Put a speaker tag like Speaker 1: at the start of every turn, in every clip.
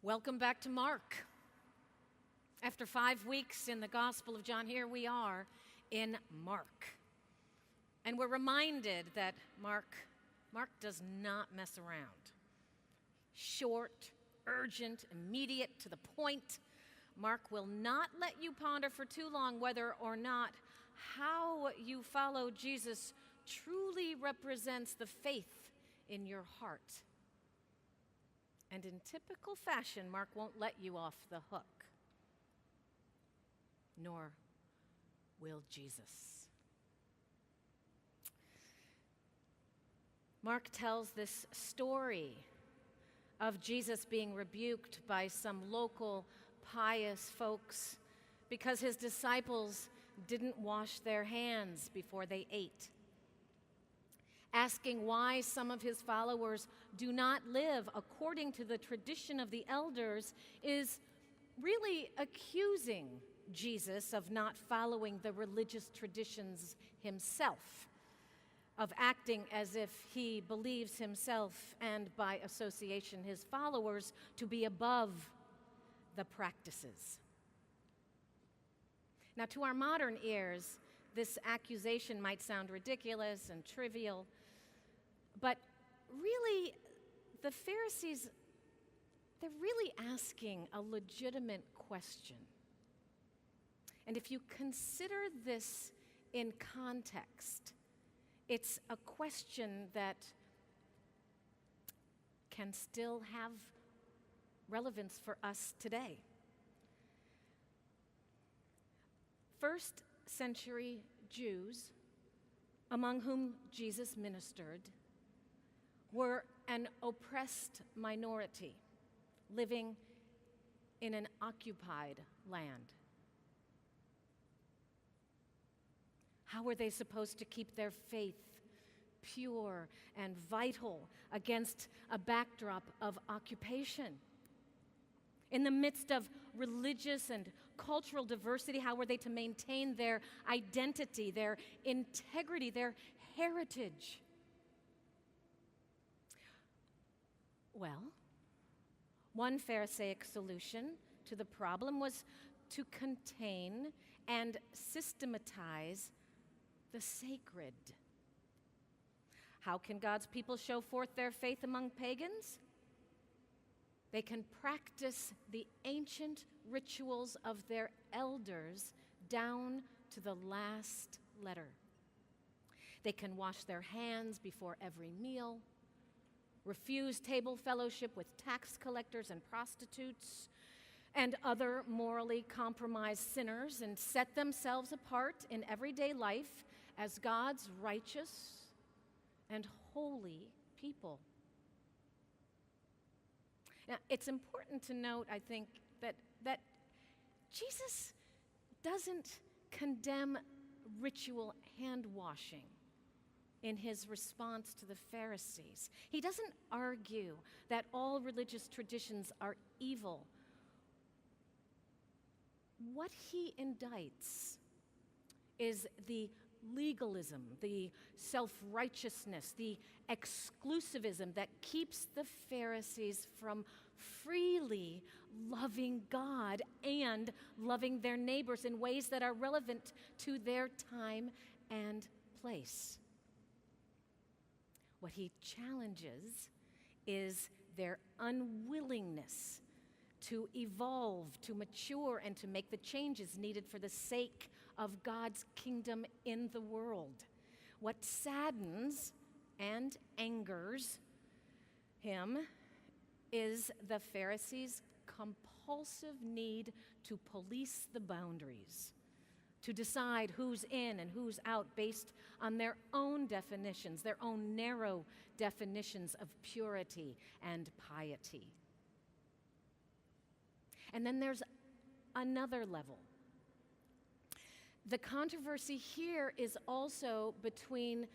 Speaker 1: Welcome back to Mark. After 5 weeks in the Gospel of John, here we are in Mark. And we're reminded that Mark does not mess around. Short, urgent, immediate, to the point. Mark will not let you ponder for too long whether or not how you follow Jesus truly represents the faith in your heart. And in typical fashion, Mark won't let you off the hook. Nor will Jesus. Mark tells this story of Jesus being rebuked by some local pious folks because his disciples didn't wash their hands before they ate. Asking why some of his followers do not live according to the tradition of the elders is really accusing Jesus of not following the religious traditions himself, of acting as if he believes himself and by association his followers to be above the practices. Now, to our modern ears, this accusation might sound ridiculous and trivial, but really, the Pharisees, they're really asking a legitimate question. And if you consider this in context, it's a question that can still have relevance for us today. First century Jews, among whom Jesus ministered, were an oppressed minority living in an occupied land. How were they supposed to keep their faith pure and vital against a backdrop of occupation? In the midst of religious and cultural diversity, how were they to maintain their identity, their integrity, their heritage? Well, one Pharisaic solution to the problem was to contain and systematize the sacred. How can God's people show forth their faith among pagans? They can practice the ancient rituals of their elders down to the last letter. They can wash their hands before every meal, refuse table fellowship with tax collectors and prostitutes and other morally compromised sinners, and set themselves apart in everyday life as God's righteous and holy people. Now, it's important to note, I think, that Jesus doesn't condemn ritual hand washing in his response to the Pharisees. He doesn't argue that all religious traditions are evil. What he indicts is the legalism, the self-righteousness, the exclusivism that keeps the Pharisees from freely loving God and loving their neighbors in ways that are relevant to their time and place. What he challenges is their unwillingness to evolve, to mature, and to make the changes needed for the sake of God's kingdom in the world. What saddens and angers him is the Pharisees' compulsive need to police the boundaries, to decide who's in and who's out based on their own definitions, their own narrow definitions of purity and piety. And then there's another level. The controversy here is also between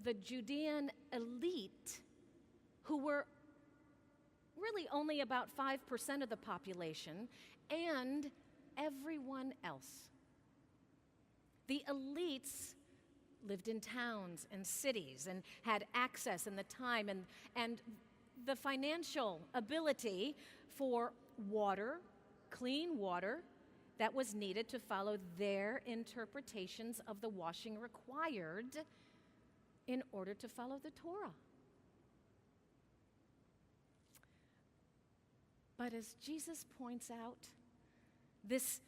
Speaker 1: the Judean elite, who were really only about 5% of the population, and everyone else. The elites lived in towns and cities and had access and the time, and the financial ability for water, clean water, that was needed to follow their interpretations of the washing required in order to follow the Torah. But as Jesus points out, this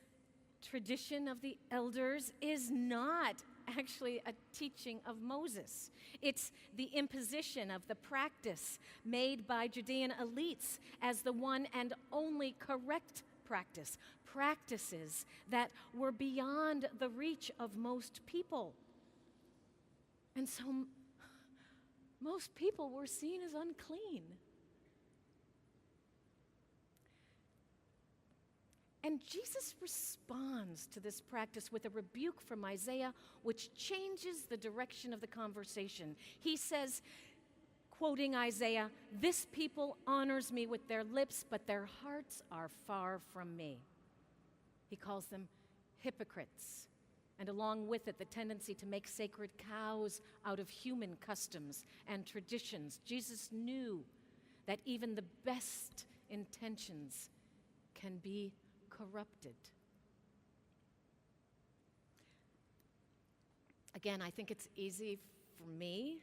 Speaker 1: tradition of the elders is not actually a teaching of Moses. It's the imposition of the practice made by Judean elites as the one and only correct practice, practices that were beyond the reach of most people. And so most people were seen as unclean. And Jesus responds to this practice with a rebuke from Isaiah, which changes the direction of the conversation. He says, quoting Isaiah, "This people honors me with their lips, but their hearts are far from me." He calls them hypocrites, and along with it, the tendency to make sacred cows out of human customs and traditions. Jesus knew that even the best intentions can be corrupted. Again, I think it's easy for me,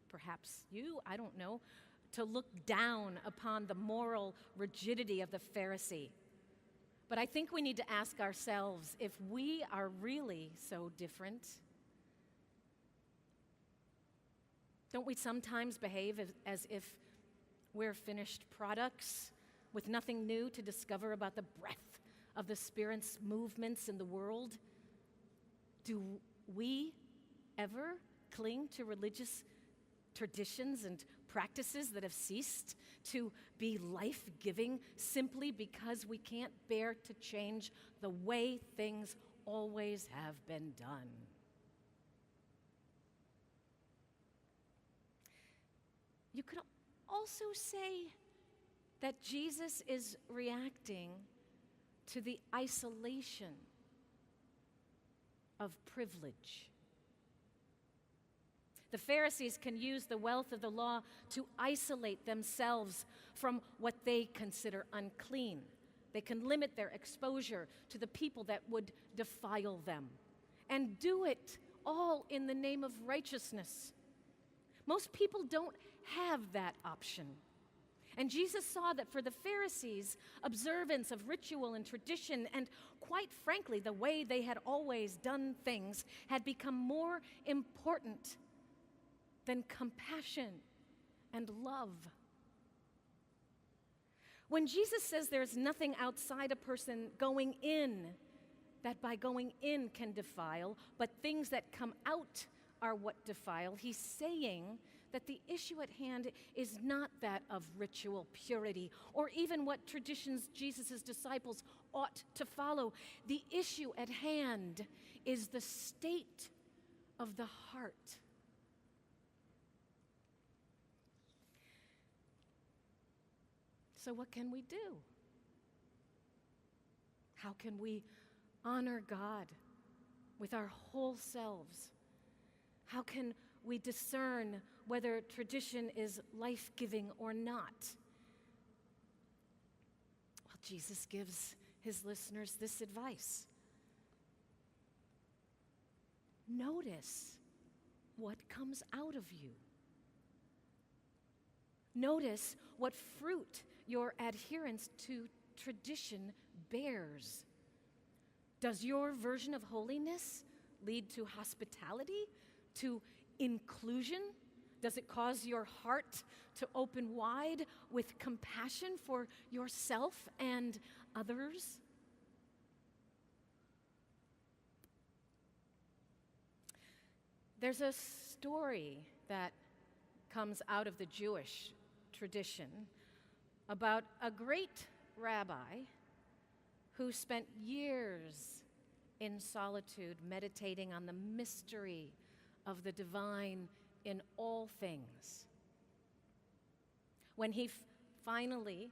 Speaker 1: perhaps you, I don't know, to look down upon the moral rigidity of the Pharisee. But I think we need to ask ourselves if we are really so different. Don't we sometimes behave as if we're finished products with nothing new to discover about the breadth of the Spirit's movements in the world? Do we ever cling to religious traditions and practices that have ceased to be life-giving simply because we can't bear to change the way things always have been done? You could also say that Jesus is reacting to the isolation of privilege. The Pharisees can use the wealth of the law to isolate themselves from what they consider unclean. They can limit their exposure to the people that would defile them, and do it all in the name of righteousness. Most people don't have that option. And Jesus saw that for the Pharisees, observance of ritual and tradition, and quite frankly, the way they had always done things, had become more important than compassion and love. When Jesus says there's nothing outside a person going in that by going in can defile, but things that come out are what defile, he's saying that the issue at hand is not that of ritual purity or even what traditions Jesus' disciples ought to follow. The issue at hand is the state of the heart. So what can we do? How can we honor God with our whole selves? How can we discern whether tradition is life-giving or not? Well, Jesus gives his listeners this advice. Notice what comes out of you. Notice what fruit your adherence to tradition bears. Does your version of holiness lead to hospitality, to inclusion? Does it cause your heart to open wide with compassion for yourself and others? There's a story that comes out of the Jewish tradition about a great rabbi who spent years in solitude meditating on the mystery of the divine in all things. When he finally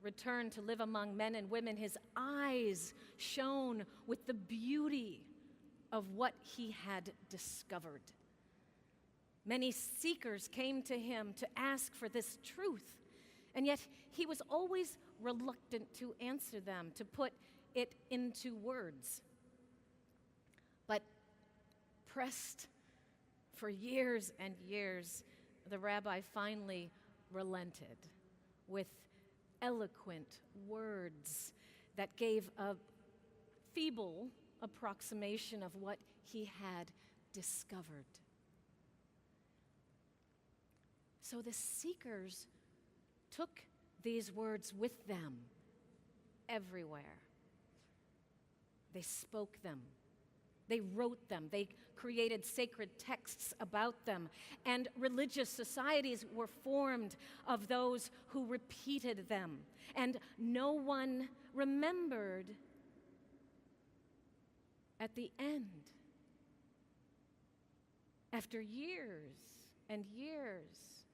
Speaker 1: returned to live among men and women, his eyes shone with the beauty of what he had discovered. Many seekers came to him to ask for this truth, and yet he was always reluctant to answer them, to put it into words. But pressed for years and years, the rabbi finally relented with eloquent words that gave a feeble approximation of what he had discovered. So the seekers took these words with them everywhere. They spoke them. They wrote them. They created sacred texts about them. And religious societies were formed of those who repeated them. And no one remembered at the end, after years and years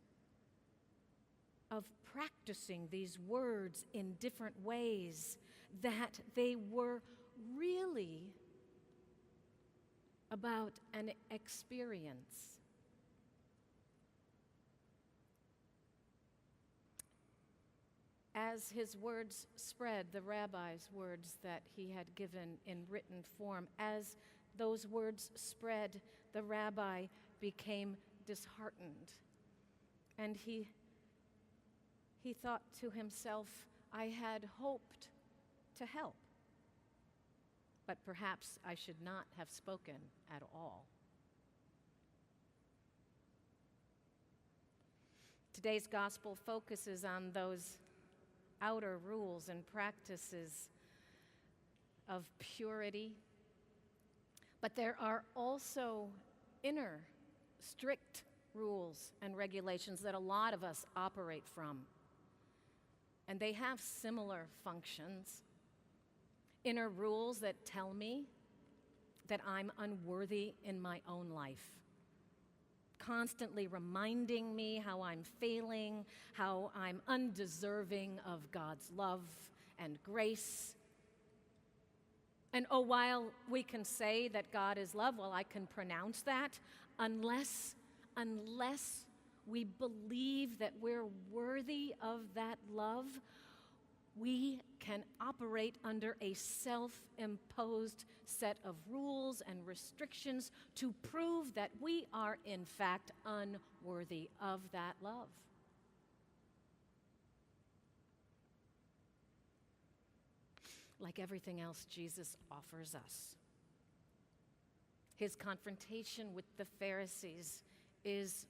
Speaker 1: of practicing these words in different ways, that they were really about an experience. As his words spread, the rabbi's words that he had given in written form, as those words spread, the rabbi became disheartened. And he thought to himself, I had hoped to help, but perhaps I should not have spoken at all. Today's gospel focuses on those outer rules and practices of purity, but there are also inner, strict rules and regulations that a lot of us operate from. And they have similar functions. Inner rules that tell me that I'm unworthy in my own life, constantly reminding me how I'm failing, how I'm undeserving of God's love and grace. And oh, while we can say that God is love, well, I can pronounce that, unless we believe that we're worthy of that love, we can operate under a self-imposed set of rules and restrictions to prove that we are, in fact, unworthy of that love. Like everything else Jesus offers us, his confrontation with the Pharisees is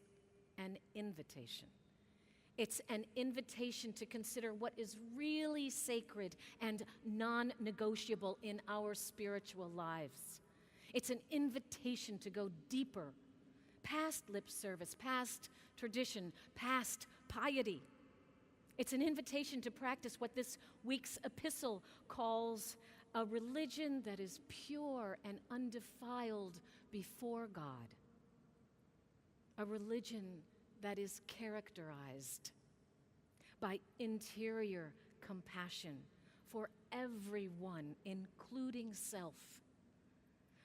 Speaker 1: an invitation. It's an invitation to consider what is really sacred and non-negotiable in our spiritual lives. It's an invitation to go deeper, past lip service, past tradition, past piety. It's an invitation to practice what this week's epistle calls a religion that is pure and undefiled before God. A religion that is characterized by interior compassion for everyone, including self.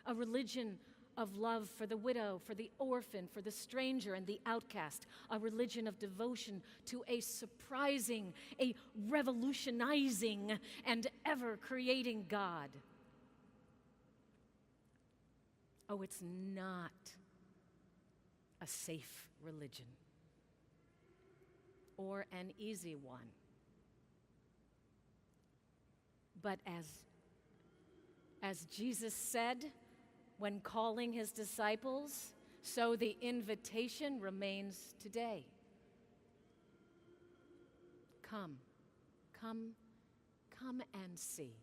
Speaker 1: A religion of love for the widow, for the orphan, for the stranger and the outcast. A religion of devotion to a surprising, a revolutionizing, and ever-creating God. Oh, it's not a safe religion or an easy one. But as Jesus said when calling his disciples, so the invitation remains today. Come and see.